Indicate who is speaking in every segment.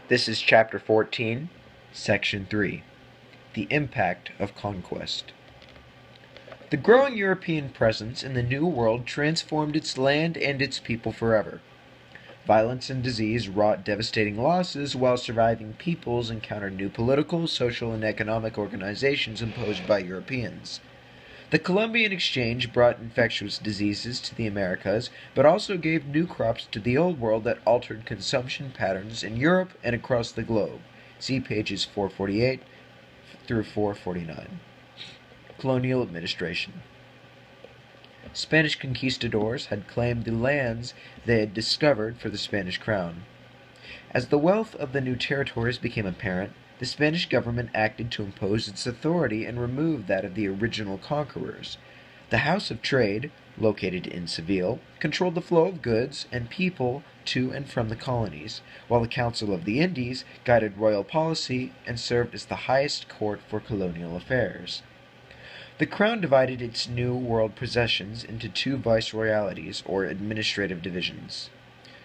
Speaker 1: This is Chapter 14, Section 3, The Impact of Conquest. The growing European presence in the New World transformed its land and its people forever. Violence and disease wrought devastating losses, while surviving peoples encountered new political, social, and economic organizations imposed by Europeans. The Columbian Exchange brought infectious diseases to the Americas, but also gave new crops to the Old World that altered consumption patterns in Europe and across the globe. See pages 448 through 449. Colonial Administration. Spanish conquistadors had claimed the lands they had discovered for the Spanish crown. As the wealth of the new territories became apparent, the Spanish government acted to impose its authority and remove that of the original conquerors. The House of Trade, located in Seville, controlled the flow of goods and people to and from the colonies, while the Council of the Indies guided royal policy and served as the highest court for colonial affairs. The crown divided its New World possessions into two viceroyalties, or administrative divisions: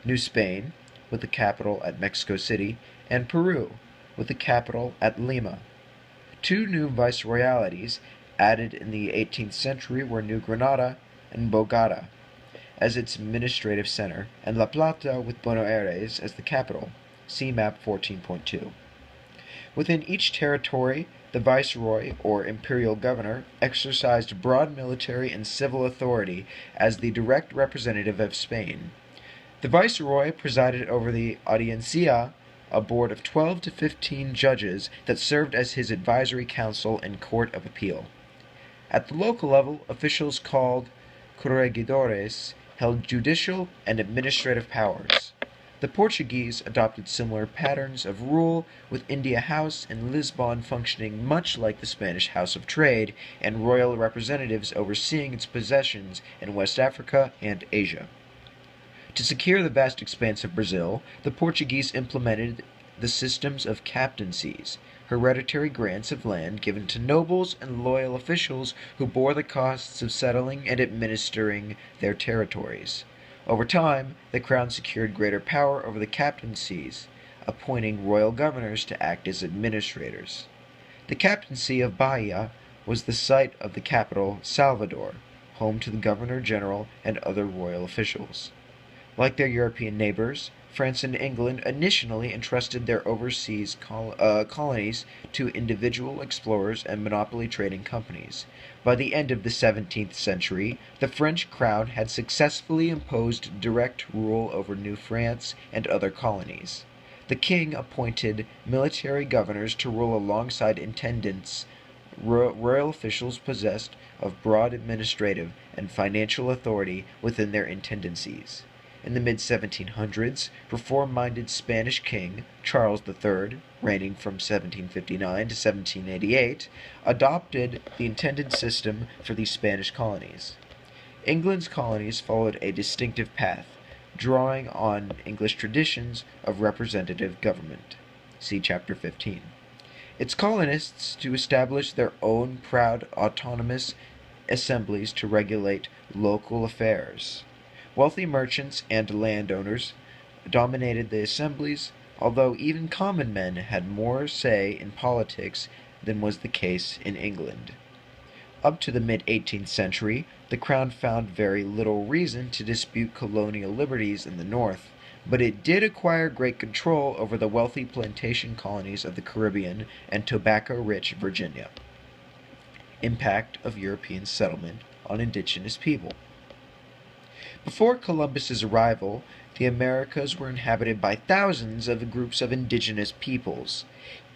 Speaker 1: New Spain, with the capital at Mexico City, and Peru, with the capital at Lima. Two new viceroyalties added in the 18th century were New Granada and Bogota as its administrative center, and La Plata with Buenos Aires as the capital. See map 14.2. Within each territory, the viceroy, or imperial governor, exercised broad military and civil authority as the direct representative of Spain. The viceroy presided over the Audiencia, a board of 12 to 15 judges that served as his advisory council and court of appeal. At the local level, officials called corregidores held judicial and administrative powers. The Portuguese adopted similar patterns of rule, with India House in Lisbon functioning much like the Spanish House of Trade, and royal representatives overseeing its possessions in West Africa and Asia. To secure the vast expanse of Brazil, the Portuguese implemented the systems of captaincies, hereditary grants of land given to nobles and loyal officials who bore the costs of settling and administering their territories. Over time, the crown secured greater power over the captaincies, appointing royal governors to act as administrators. The captaincy of Bahia was the site of the capital, Salvador, home to the governor-general and other royal officials. Like their European neighbors, France and England initially entrusted their overseas colonies to individual explorers and monopoly trading companies. By the end of the 17th century, the French crown had successfully imposed direct rule over New France and other colonies. The king appointed military governors to rule alongside intendants. Royal officials possessed of broad administrative and financial authority within their intendancies. In the mid-1700s, reform-minded Spanish king Charles III, reigning from 1759 to 1788, adopted the intendant system for these Spanish colonies. England's colonies followed a distinctive path, drawing on English traditions of representative government. See Chapter 15. Its colonists to establish their own proud autonomous assemblies to regulate local affairs. Wealthy merchants and landowners dominated the assemblies, although even common men had more say in politics than was the case in England. Up to the mid-18th century, the crown found very little reason to dispute colonial liberties in the north, but it did acquire great control over the wealthy plantation colonies of the Caribbean and tobacco-rich Virginia. Impact of European settlement on indigenous people. Before Columbus's arrival, the Americas were inhabited by thousands of groups of indigenous peoples,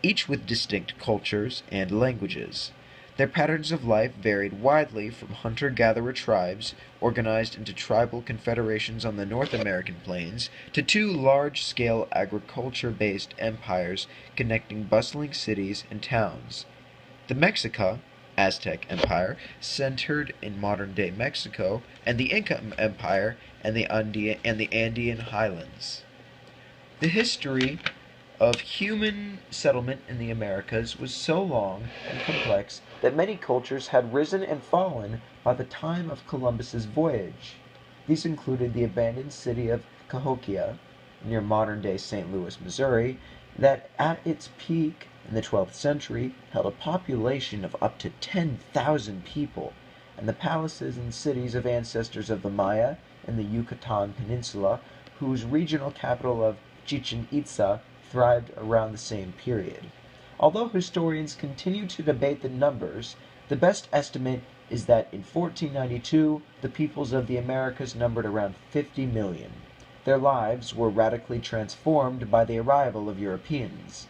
Speaker 1: each with distinct cultures and languages. Their patterns of life varied widely from hunter-gatherer tribes, organized into tribal confederations on the North American plains, to two large-scale agriculture-based empires connecting bustling cities and towns. The Mexica, Aztec Empire, centered in modern-day Mexico, and the Inca Empire and the Andean highlands. The history of human settlement in the Americas was so long and complex that many cultures had risen and fallen by the time of Columbus's voyage. These included the abandoned city of Cahokia, near modern-day St. Louis, Missouri, that at its peak in the 12th century held a population of up to 10,000 people, and the palaces and cities of ancestors of the Maya in the Yucatan Peninsula, whose regional capital of Chichen Itza thrived around the same period. Although historians continue to debate the numbers, the best estimate is that in 1492 the peoples of the Americas numbered around 50 million. Their lives were radically transformed by the arrival of Europeans.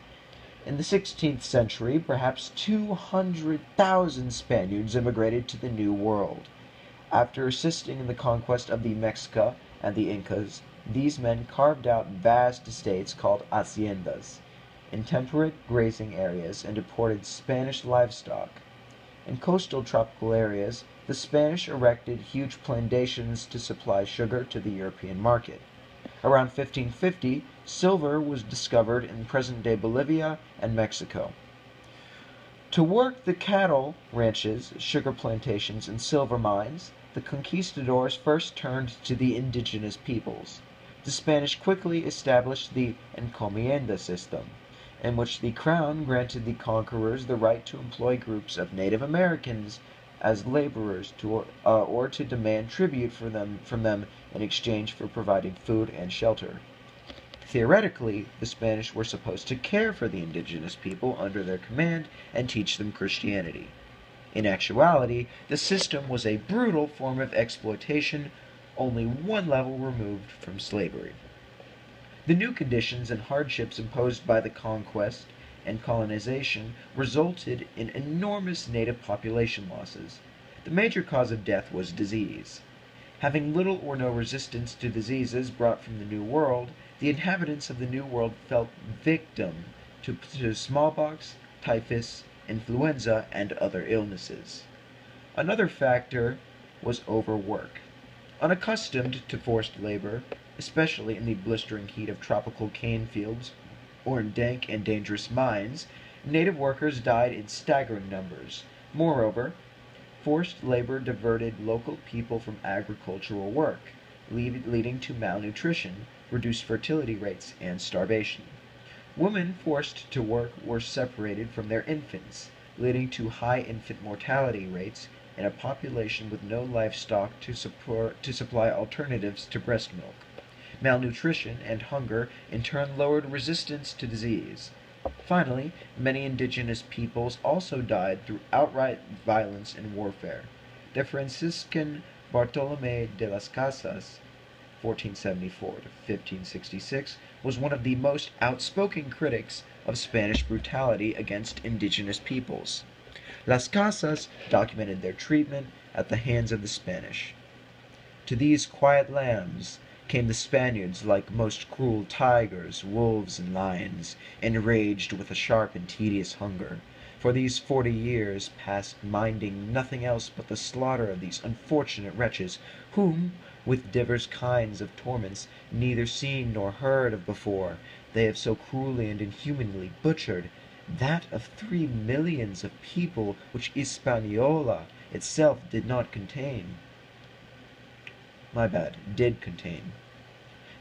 Speaker 1: In the 16th century, perhaps 200,000 Spaniards immigrated to the New World. After assisting in the conquest of the Mexica and the Incas, these men carved out vast estates called haciendas in temperate grazing areas and imported Spanish livestock. In coastal tropical areas, the Spanish erected huge plantations to supply sugar to the European market. Around 1550, silver was discovered in present-day Bolivia and Mexico. To work the cattle ranches, sugar plantations, and silver mines, the conquistadors first turned to the indigenous peoples. The Spanish quickly established the encomienda system, in which the crown granted the conquerors the right to employ groups of Native Americans as laborers or to demand tribute from them in exchange for providing food and shelter. Theoretically, the Spanish were supposed to care for the indigenous people under their command and teach them Christianity. In actuality, the system was a brutal form of exploitation, only one level removed from slavery. The new conditions and hardships imposed by the conquest and colonization resulted in enormous native population losses. The major cause of death was disease. Having little or no resistance to diseases brought from the New World, the inhabitants of the New World fell victim to smallpox, typhus, influenza, and other illnesses. Another factor was overwork. Unaccustomed to forced labor, especially in the blistering heat of tropical cane fields or in dank and dangerous mines, native workers died in staggering numbers. Moreover, forced labor diverted local people from agricultural work, leading to malnutrition, reduced fertility rates, and starvation. Women forced to work were separated from their infants, leading to high infant mortality rates in a population with no livestock to supply alternatives to breast milk. Malnutrition and hunger in turn lowered resistance to disease. Finally, many indigenous peoples also died through outright violence and warfare. The Franciscan Bartolomé de las Casas, 1474 to 1566, was one of the most outspoken critics of Spanish brutality against indigenous peoples. Las Casas documented their treatment at the hands of the Spanish. To these quiet lambs came the Spaniards like most cruel tigers, wolves, and lions, enraged with a sharp and tedious hunger. For these 40 years passed minding nothing else but the slaughter of these unfortunate wretches, whom, with divers kinds of torments, neither seen nor heard of before, they have so cruelly and inhumanly butchered, that of 3 millions of people which Hispaniola itself did contain.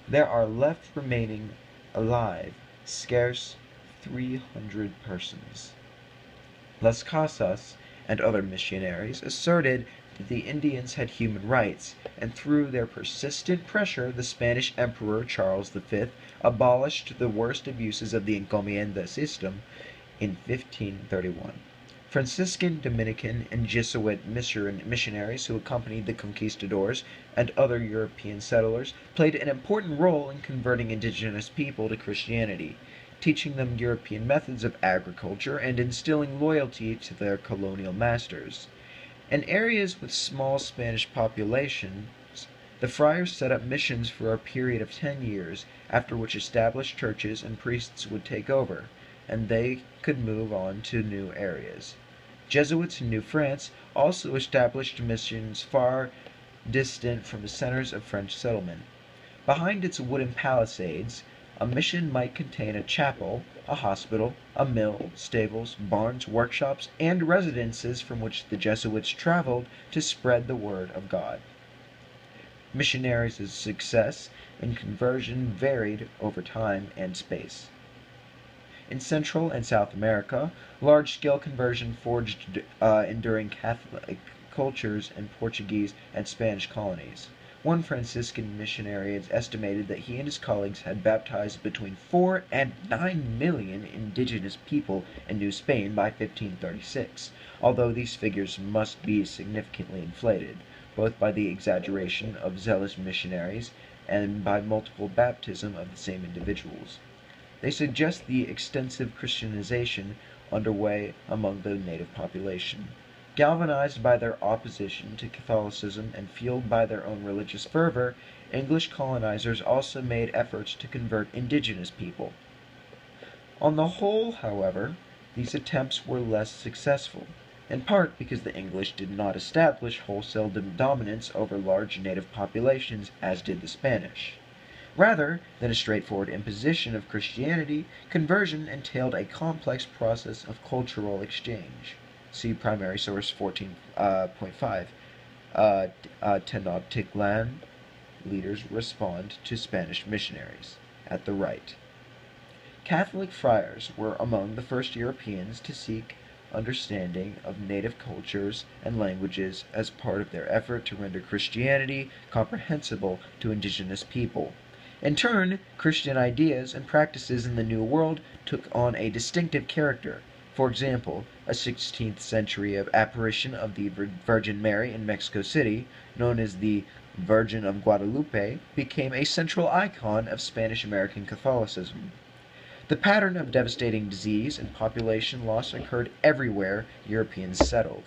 Speaker 1: There are left remaining alive scarce 300 persons. Las Casas and other missionaries asserted that the Indians had human rights, and through their persistent pressure the Spanish Emperor Charles V abolished the worst abuses of the encomienda system in 1531. Franciscan, Dominican, and Jesuit missionaries who accompanied the conquistadors and other European settlers played an important role in converting indigenous people to Christianity, teaching them European methods of agriculture and instilling loyalty to their colonial masters. In areas with small Spanish populations, the friars set up missions for a period of 10 years, after which established churches and priests would take over, and they could move on to new areas. Jesuits in New France also established missions far distant from the centers of French settlement. Behind its wooden palisades, a mission might contain a chapel, a hospital, a mill, stables, barns, workshops, and residences from which the Jesuits traveled to spread the word of God. Missionaries' success in conversion varied over time and space. In Central and South America, large-scale conversion forged enduring Catholic cultures in Portuguese and Spanish colonies. One Franciscan missionary has estimated that he and his colleagues had baptized between 4 and 9 million indigenous people in New Spain by 1536, although these figures must be significantly inflated, both by the exaggeration of zealous missionaries and by multiple baptism of the same individuals. They suggest the extensive Christianization underway among the native population. Galvanized by their opposition to Catholicism and fueled by their own religious fervor, English colonizers also made efforts to convert indigenous people. On the whole, however, these attempts were less successful, in part because the English did not establish wholesale dominance over large native populations as did the Spanish. Rather than a straightforward imposition of Christianity, conversion entailed a complex process of cultural exchange. See primary source 14.5. Tenochtitlan leaders respond to Spanish missionaries. At the right. Catholic friars were among the first Europeans to seek understanding of native cultures and languages as part of their effort to render Christianity comprehensible to indigenous people. In turn, Christian ideas and practices in the New World took on a distinctive character. For example, a 16th century apparition of the Virgin Mary in Mexico City, known as the Virgin of Guadalupe, became a central icon of Spanish-American Catholicism. The pattern of devastating disease and population loss occurred everywhere Europeans settled.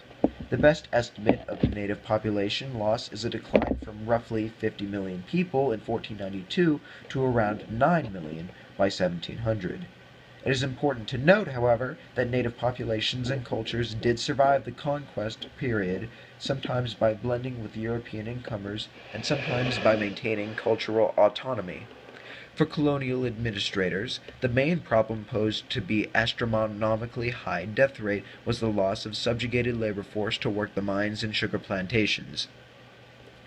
Speaker 1: The best estimate of the native population loss is a decline from roughly 50 million people in 1492 to around 9 million by 1700. It is important to note, however, that native populations and cultures did survive the conquest period, sometimes by blending with European incomers and sometimes by maintaining cultural autonomy. For colonial administrators, the main problem posed to be astronomically high death rate was the loss of subjugated labor force to work the mines and sugar plantations.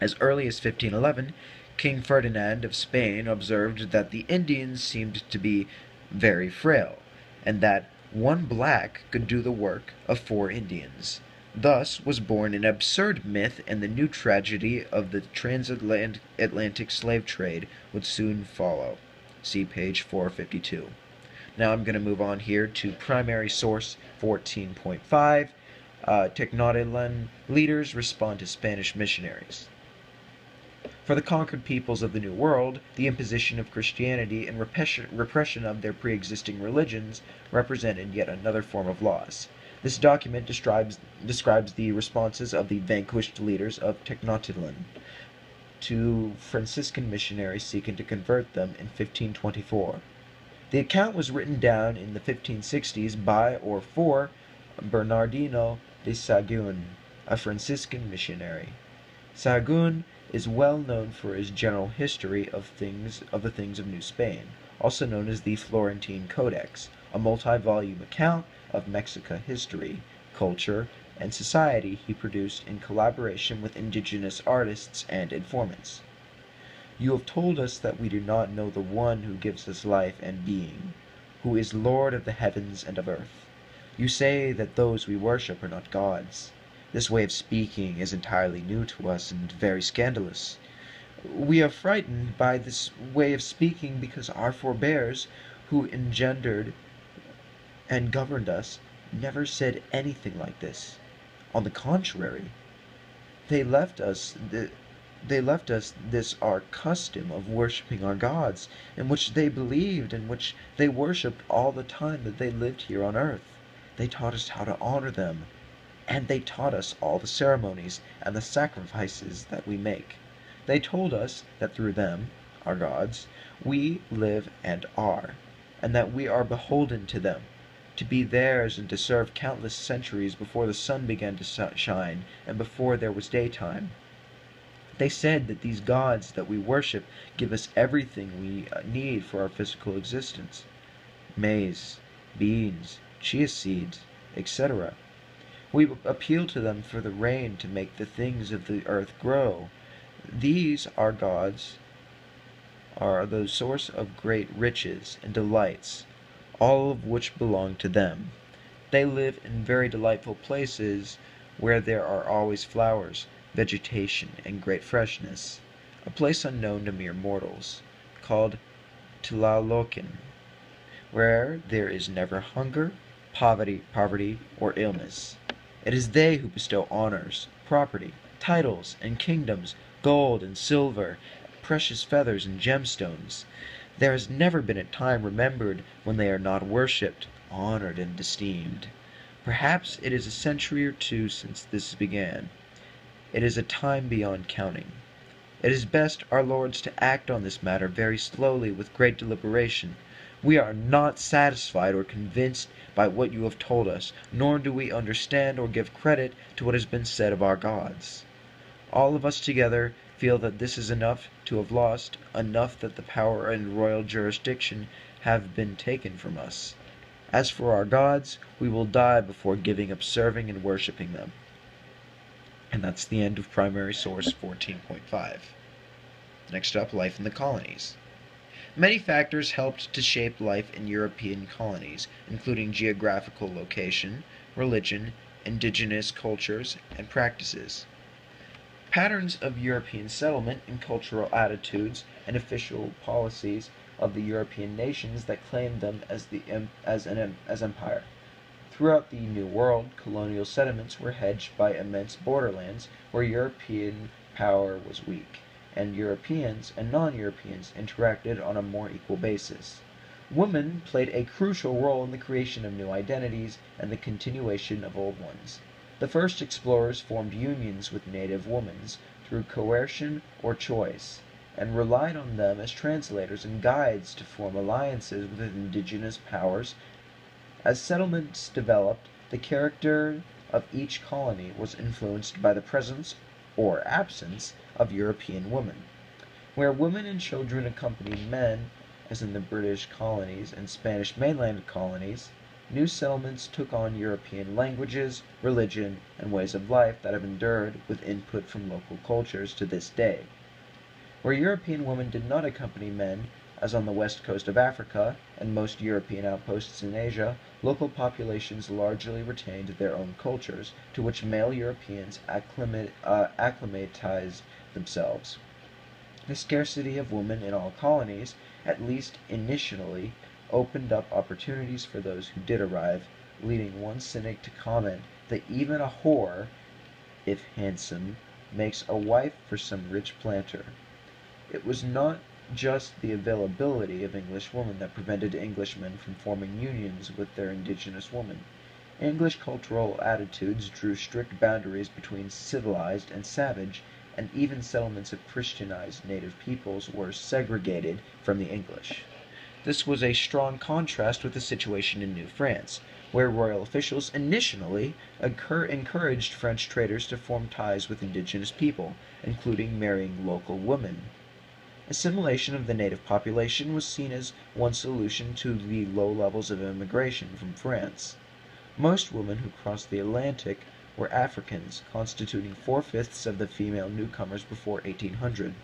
Speaker 1: As early as 1511, King Ferdinand of Spain observed that the Indians seemed to be very frail, and that one black could do the work of 4 Indians. Thus was born an absurd myth, and the new tragedy of the transatlantic slave trade would soon follow. See page 452. Now I'm going to move on here to primary source 14.5. Tenochtitlan leaders respond to Spanish missionaries. For the conquered peoples of the New World, the imposition of Christianity and repression of their pre-existing religions represented yet another form of loss. This document describes the responses of the vanquished leaders of Tenochtitlan to Franciscan missionaries seeking to convert them in 1524. The account was written down in the 1560s by or for Bernardino de Sahagún, a Franciscan missionary. Sahagún is well known for his general history of the things of New Spain, also known as the Florentine Codex, a multi-volume account of Mexican history, culture, and society he produced in collaboration with indigenous artists and informants. You have told us that we do not know the one who gives us life and being, who is Lord of the heavens and of earth. You say that those we worship are not gods. This way of speaking is entirely new to us and very scandalous. We are frightened by this way of speaking because our forebears, who engendered and governed us, never said anything like this. On the contrary, they left us this our custom of worshipping our gods, in which they believed and which they worshipped all the time that they lived here on earth. They taught us how to honor them, and they taught us all the ceremonies and the sacrifices that we make. They told us that through them, our gods, we live and are, and that we are beholden to them, to be theirs and to serve countless centuries before the sun began to shine and before there was daytime. They said that these gods that we worship give us everything we need for our physical existence: maize, beans, chia seeds, etc. We appeal to them for the rain to make the things of the earth grow. These, our gods, are the source of great riches and delights, all of which belong to them. They live in very delightful places where there are always flowers, vegetation, and great freshness, a place unknown to mere mortals, called Tlalocan, where there is never hunger, poverty, or illness. It is they who bestow honors, property, titles, and kingdoms, gold and silver, precious feathers and gemstones. There has never been a time remembered when they are not worshipped, honored, and esteemed. Perhaps it is a century or two since this began. It is a time beyond counting. It is best, our lords, to act on this matter very slowly with great deliberation. We are not satisfied or convinced by what you have told us, nor do we understand or give credit to what has been said of our gods. All of us together feel that this is enough to have lost, enough that the power and royal jurisdiction have been taken from us. As for our gods, we will die before giving up serving and worshipping them. And that's the end of primary source 14.5. Next up, life in the colonies. Many factors helped to shape life in European colonies, including geographical location, religion, indigenous cultures, and practices. Patterns of European settlement and cultural attitudes and official policies of the European nations that claimed them as empire. Throughout the New World, colonial settlements were hedged by immense borderlands where European power was weak, and Europeans and non-Europeans interacted on a more equal basis. Women played a crucial role in the creation of new identities and the continuation of old ones. The first explorers formed unions with native women through coercion or choice, and relied on them as translators and guides to form alliances with indigenous powers. As settlements developed, the character of each colony was influenced by the presence or absence of European women. Where women and children accompanied men, as in the British colonies and Spanish mainland colonies, new settlements took on European languages, religion, and ways of life that have endured with input from local cultures to this day. Where European women did not accompany men, as on the west coast of Africa and most European outposts in Asia, local populations largely retained their own cultures, to which male Europeans acclimatized themselves. The scarcity of women in all colonies, at least initially, opened up opportunities for those who did arrive, leading one cynic to comment that even a whore, if handsome, makes a wife for some rich planter. It was not just the availability of English women that prevented Englishmen from forming unions with their indigenous women. English cultural attitudes drew strict boundaries between civilized and savage, and even settlements of Christianized native peoples were segregated from the English. This was a strong contrast with the situation in New France, where royal officials initially encouraged French traders to form ties with indigenous people, including marrying local women. Assimilation of the native population was seen as one solution to the low levels of immigration from France. Most women who crossed the Atlantic were Africans, constituting 4/5 of the female newcomers before 1800.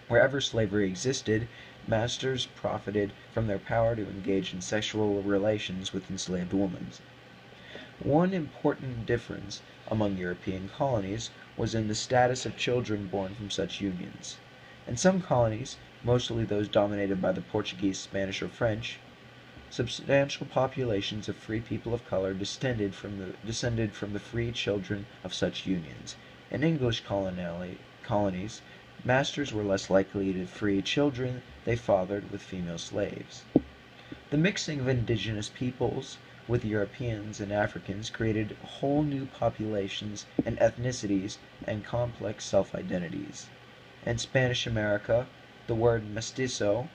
Speaker 1: Wherever slavery existed, masters profited from their power to engage in sexual relations with enslaved women. One important difference among European colonies was in the status of children born from such unions. In some colonies, mostly those dominated by the Portuguese, Spanish, or French, substantial populations of free people of color descended from the free children of such unions. In English colonies, masters were less likely to free children they fathered with female slaves. The mixing of indigenous peoples with Europeans and Africans created whole new populations and ethnicities and complex self-identities. In Spanish America, the word mestizo,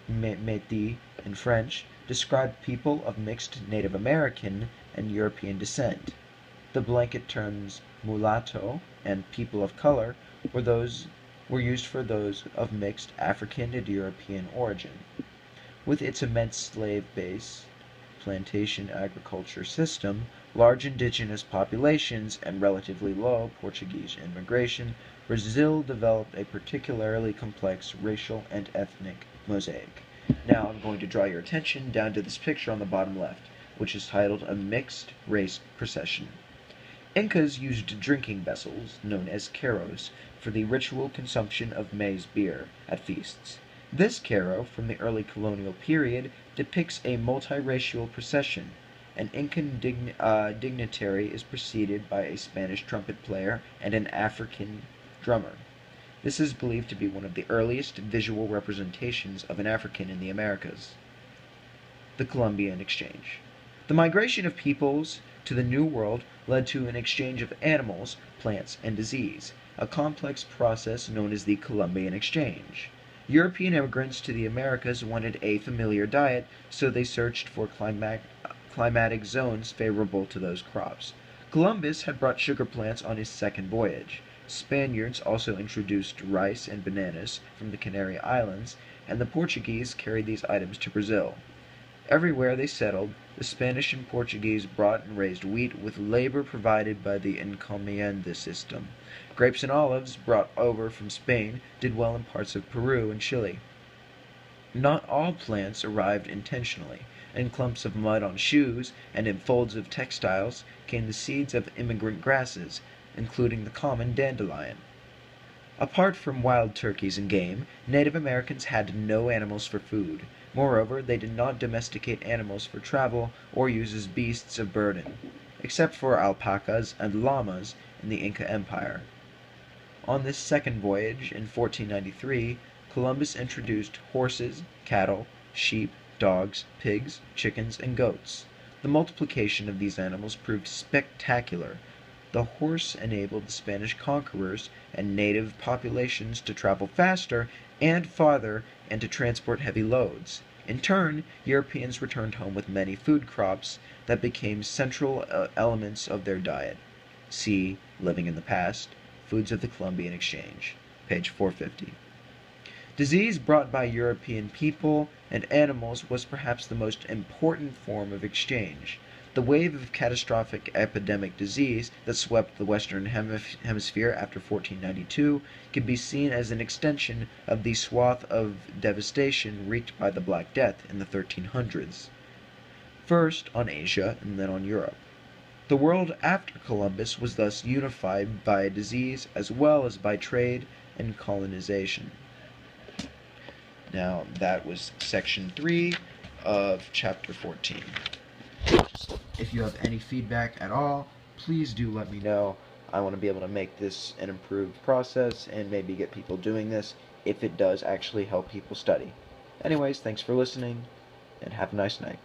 Speaker 1: métis in French, described people of mixed Native American and European descent. The blanket terms mulatto and people of color were used for those of mixed African and European origin. With its immense slave base, plantation agriculture system, large indigenous populations, and relatively low Portuguese immigration, Brazil developed a particularly complex racial and ethnic mosaic. Now I'm going to draw your attention down to this picture on the bottom left, which is titled A Mixed Race Procession. Incas used drinking vessels, known as carros, for the ritual consumption of maize beer at feasts. This carro, from the early colonial period, depicts a multiracial procession. An Incan dignitary is preceded by a Spanish trumpet player and an African drummer. This is believed to be one of the earliest visual representations of an African in the Americas. The Columbian Exchange. The migration of peoples to the New World led to an exchange of animals, plants, and disease, a complex process known as the Columbian Exchange. European immigrants to the Americas wanted a familiar diet, so they searched for climatic zones favorable to those crops. Columbus had brought sugar plants on his second voyage. Spaniards also introduced rice and bananas from the Canary Islands, and the Portuguese carried these items to Brazil. Everywhere they settled, the Spanish and Portuguese brought and raised wheat with labor provided by the encomienda system. Grapes and olives, brought over from Spain, did well in parts of Peru and Chile. Not all plants arrived intentionally. In clumps of mud on shoes and in folds of textiles came the seeds of immigrant grasses, including the common dandelion. Apart from wild turkeys and game, Native Americans had no animals for food. Moreover, they did not domesticate animals for travel or use as beasts of burden, except for alpacas and llamas in the Inca Empire. On this second voyage, in 1493, Columbus introduced horses, cattle, sheep, dogs, pigs, chickens, and goats. The multiplication of these animals proved spectacular. The horse enabled the Spanish conquerors and native populations to travel faster and farther and to transport heavy loads. In turn, Europeans returned home with many food crops that became central elements of their diet. See Living in the Past, Foods of the Columbian Exchange, page 450. Disease brought by European people and animals was perhaps the most important form of exchange. The wave of catastrophic epidemic disease that swept the Western Hemisphere after 1492 can be seen as an extension of the swath of devastation wreaked by the Black Death in the 1300s. First on Asia and then on Europe. The world after Columbus was thus unified by disease as well as by trade and colonization. Now, that was section 3 of chapter 14. If you have any feedback at all, please do let me know. I want to be able to make this an improved process and maybe get people doing this if it does actually help people study. Anyways, thanks for listening, and have a nice night.